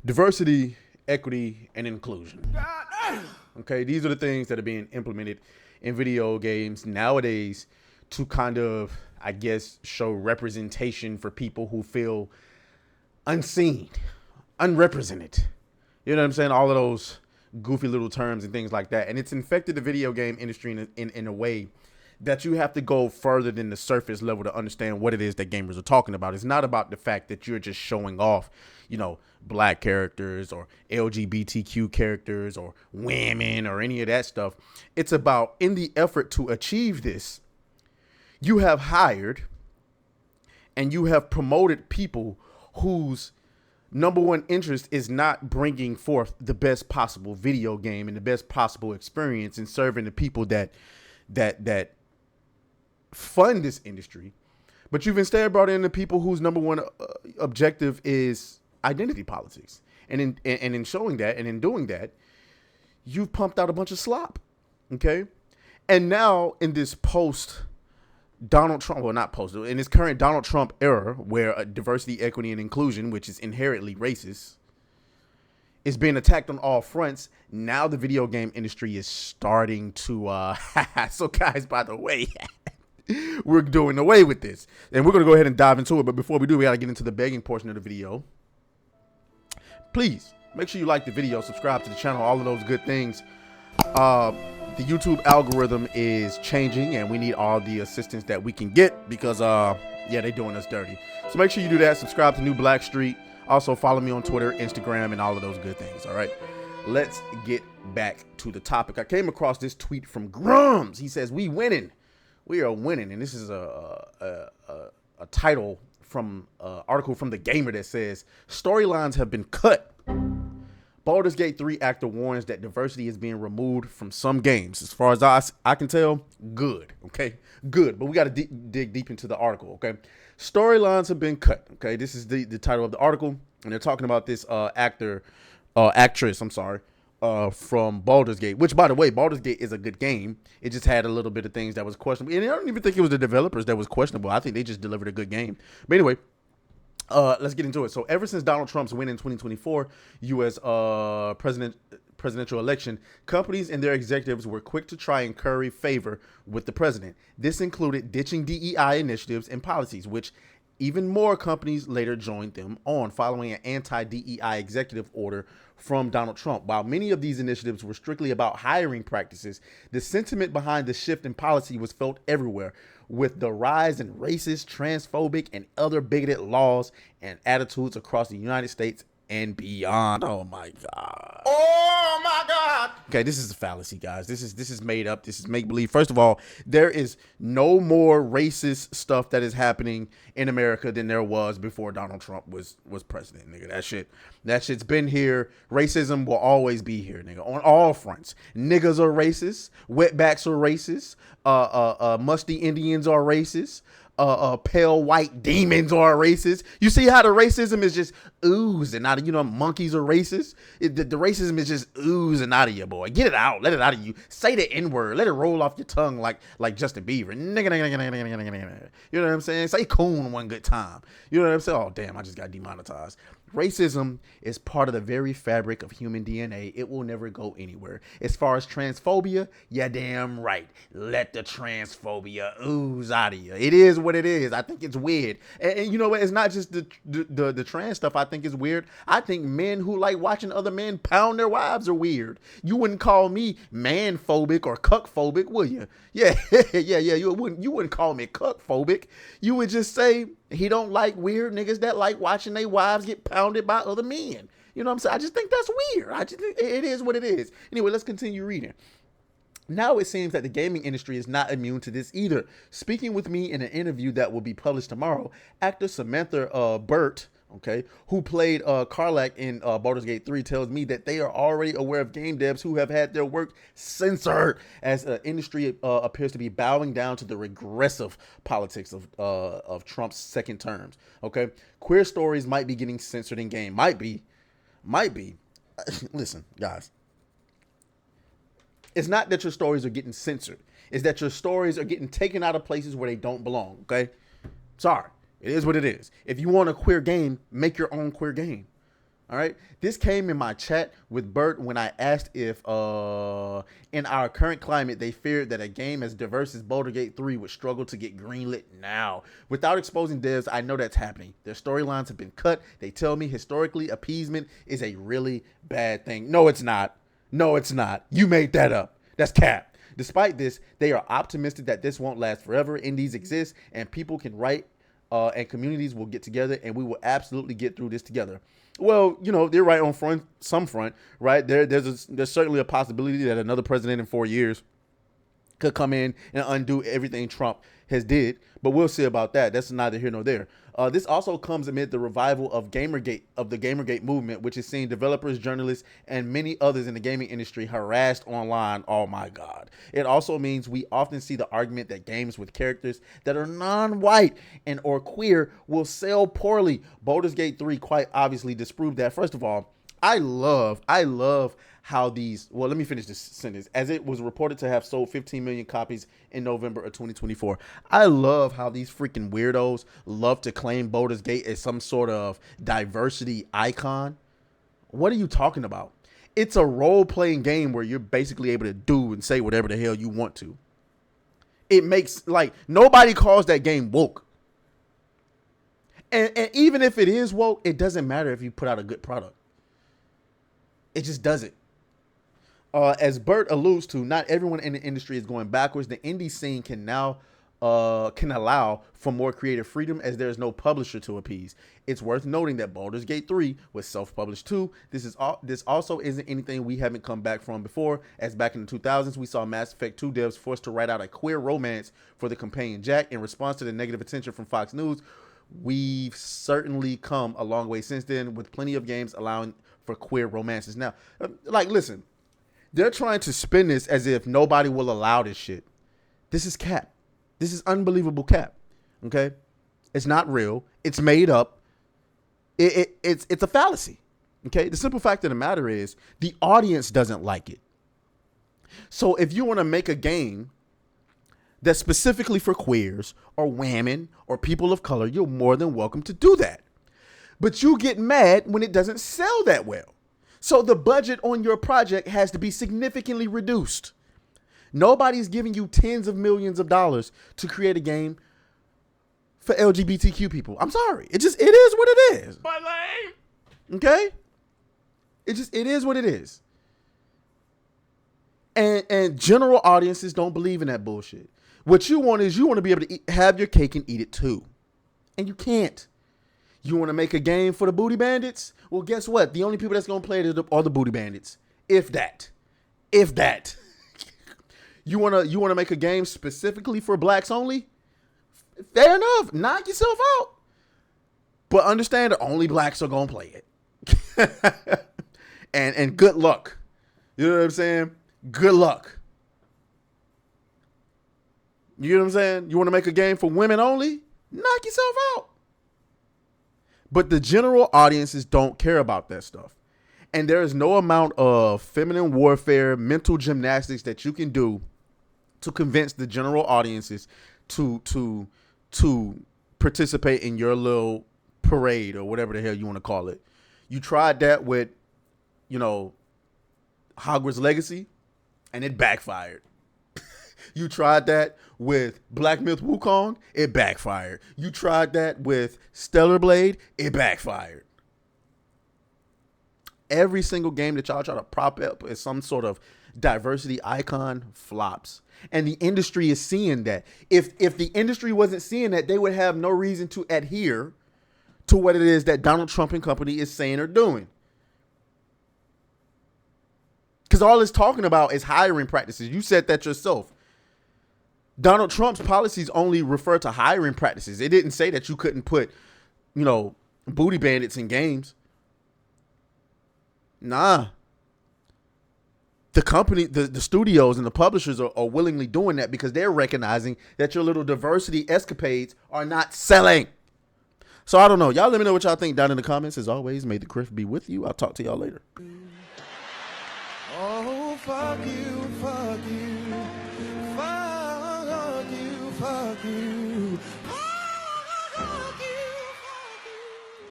Diversity, equity, and inclusion. Okay, these are the things that are being implemented in video games nowadays to kind of, I guess, show representation for people who feel unseen, unrepresented. You know what I'm saying? All of those goofy little terms and things like that. And it's infected the video game industry in a way that you have to go further than the surface level to understand what it is that gamers are talking about. It's not about the fact that you're just showing off, black characters or LGBTQ characters or women or any of that stuff. It's about, in the effort to achieve this, you have hired and you have promoted people whose number one interest is not bringing forth the best possible video game and the best possible experience and serving the people that fund this industry, but you've instead brought in the people whose number one objective is identity politics. And in showing that and in doing that, you've pumped out a bunch of slop. Okay. And now in this post Donald Trump, well, not post, in this current Donald Trump era where diversity, equity, and inclusion, which is inherently racist, is being attacked on all fronts. Now the video game industry is starting to, so guys, by the way, we're doing away with this. And we're going to go ahead and dive into it. But before we do, we got to get into the begging portion of the video. Please make sure you like the video, subscribe to the channel, all of those good things. The YouTube algorithm is changing and we need all the assistance that we can get because, they're doing us dirty. So make sure you do that. Subscribe to New Black Street. Also follow me on Twitter, Instagram, and all of those good things. All right. Let's get back to the topic. I came across this tweet from Grums. He says, "We winning. We are winning." And this is a title from an article from The Gamer that says, "Storylines have been cut. Baldur's Gate 3 actor warns that diversity is being removed from some games." As far as I can tell, good. Okay, good. But we got to dig deep into the article. Okay, storylines have been cut. Okay, this is the title of the article, and they're talking about this actress. I'm sorry. From Baldur's Gate, which, by the way, Baldur's Gate is a good game. It just had a little bit of things that was questionable. And I don't even think it was the developers that was questionable. I think they just delivered a good game. But anyway, let's get into it. So ever since Donald Trump's win in 2024 U.S. Presidential election, companies and their executives were quick to try and curry favor with the president. This included ditching DEI initiatives and policies, which even more companies later joined them on following an anti-DEI executive order from Donald Trump. While many of these initiatives were strictly about hiring practices, the sentiment behind the shift in policy was felt everywhere, with the rise in racist, transphobic, and other bigoted laws and attitudes across the United States and beyond. Oh my God. Oh my God. Okay, this is a fallacy, guys. This is made up. This is make believe. First of all, there is no more racist stuff that is happening in America than there was before Donald Trump was president, nigga. That shit's been here. Racism will always be here, nigga, on all fronts. Niggas are racist. Wetbacks are racist. Musty Indians are racist. Pale white demons are racist. You see how the racism is just oozing out of, monkeys are racist. The racism is just oozing out of you, boy. Get it out. Let it out of you. Say the N-word. Let it roll off your tongue like Justin Bieber. You know what I'm saying? Say coon one good time. You know what I'm saying? Oh, damn, I just got demonetized. Racism is part of the very fabric of human DNA. It will never go anywhere. As far as transphobia, yeah, damn right. Let the transphobia ooze out of you. It is what it is. I think it's weird. And you know what? It's not just the trans stuff I think is weird. I think men who like watching other men pound their wives are weird. You wouldn't call me man-phobic or cuck-phobic, would you? Yeah, yeah. You wouldn't call me cuck-phobic. You would just say he don't like weird niggas that like watching their wives get pounded by other men. You know what I'm saying? I just think that's weird. I just think it is what it is. Anyway, let's continue reading. Now it seems that the gaming industry is not immune to this either. Speaking with me in an interview that will be published tomorrow, actor Samantha Burt, who played Karlach in Baldur's Gate 3, tells me that they are already aware of game devs who have had their work censored, as the industry appears to be bowing down to the regressive politics of Trump's second terms. Queer stories might be getting censored in game. Might be. Listen, guys. It's not that your stories are getting censored. It's that your stories are getting taken out of places where they don't belong, Sorry. It is what it is. If you want a queer game, make your own queer game. All right. This came in my chat with Bert when I asked if in our current climate they feared that a game as diverse as Baldur's Gate 3 would struggle to get greenlit now. Without exposing devs, I know that's happening. Their storylines have been cut. They tell me historically appeasement is a really bad thing. No, it's not. No, it's not. You made that up. That's cap. Despite this, they are optimistic that this won't last forever. Indies exist and people can write and communities will get together and we will absolutely get through this together. Well, you know, they're right on some front, right? There's certainly a possibility that another president in 4 years could come in and undo everything Trump has did, but we'll see about that. That's neither here nor there. This also comes amid the revival of the Gamergate movement, which is seeing developers, journalists, and many others in the gaming industry harassed online. Oh my God. It also means we often see the argument that games with characters that are non-white and or queer will sell poorly. Baldur's Gate 3 quite obviously disproved that. First of all, I love how these, well, let me finish this sentence. As it was reported to have sold 15 million copies in November of 2024. I love how these freaking weirdos love to claim Baldur's Gate as some sort of diversity icon. What are you talking about? It's a role-playing game where you're basically able to do and say whatever the hell you want to. It makes, like, nobody calls that game woke. And even if it is woke, it doesn't matter if you put out a good product. It just doesn't. As Bert alludes to, not everyone in the industry is going backwards. The indie scene can now can allow for more creative freedom as there is no publisher to appease. It's worth noting that Baldur's Gate 3 was self-published too. This also isn't anything we haven't come back from before, as back in the 2000s we saw Mass Effect 2 devs forced to write out a queer romance for the companion Jack in response to the negative attention from Fox News. We've certainly come a long way since then, with plenty of games allowing for queer romances. Now, like, listen, they're trying to spin this as if nobody will allow this shit. This is cap. This is unbelievable cap. Okay? It's not real. It's made up. It's a fallacy. Okay? The simple fact of the matter is the audience doesn't like it. So if you want to make a game that's specifically for queers or women or people of color, you're more than welcome to do that. But you get mad when it doesn't sell that well. So the budget on your project has to be significantly reduced. Nobody's giving you tens of millions of dollars to create a game for LGBTQ people. I'm sorry. It is what it is. My lane. Okay? It is what it is. And general audiences don't believe in that bullshit. What you want is you want to be able to have your cake and eat it too. And you can't. You want to make a game for the booty bandits? Well, guess what? The only people that's going to play it are the booty bandits. If that. You want to make a game specifically for blacks only? Fair enough. Knock yourself out. But understand that only blacks are going to play it. and good luck. You know what I'm saying? Good luck. You know what I'm saying? You want to make a game for women only? Knock yourself out. But the general audiences don't care about that stuff. And there is no amount of feminine warfare, mental gymnastics that you can do to convince the general audiences to participate in your little parade or whatever the hell you want to call it. You tried that with, Hogwarts Legacy, and it backfired. You tried that with Black Myth Wukong, it backfired. You tried that with Stellar Blade, it backfired. Every single game that y'all try to prop up as some sort of diversity icon flops. And the industry is seeing that. If the industry wasn't seeing that, they would have no reason to adhere to what it is that Donald Trump and company is saying or doing. Because all it's talking about is hiring practices. You said that yourself. Donald Trump's policies only refer to hiring practices. It didn't say that you couldn't put, booty bandits in games. Nah. The company, the studios and the publishers are willingly doing that because they're recognizing that your little diversity escapades are not selling. So I don't know. Y'all let me know what y'all think down in the comments. As always, may the Criff be with you. I'll talk to y'all later. Oh, fuck you, fuck you, fuck you, fuck you.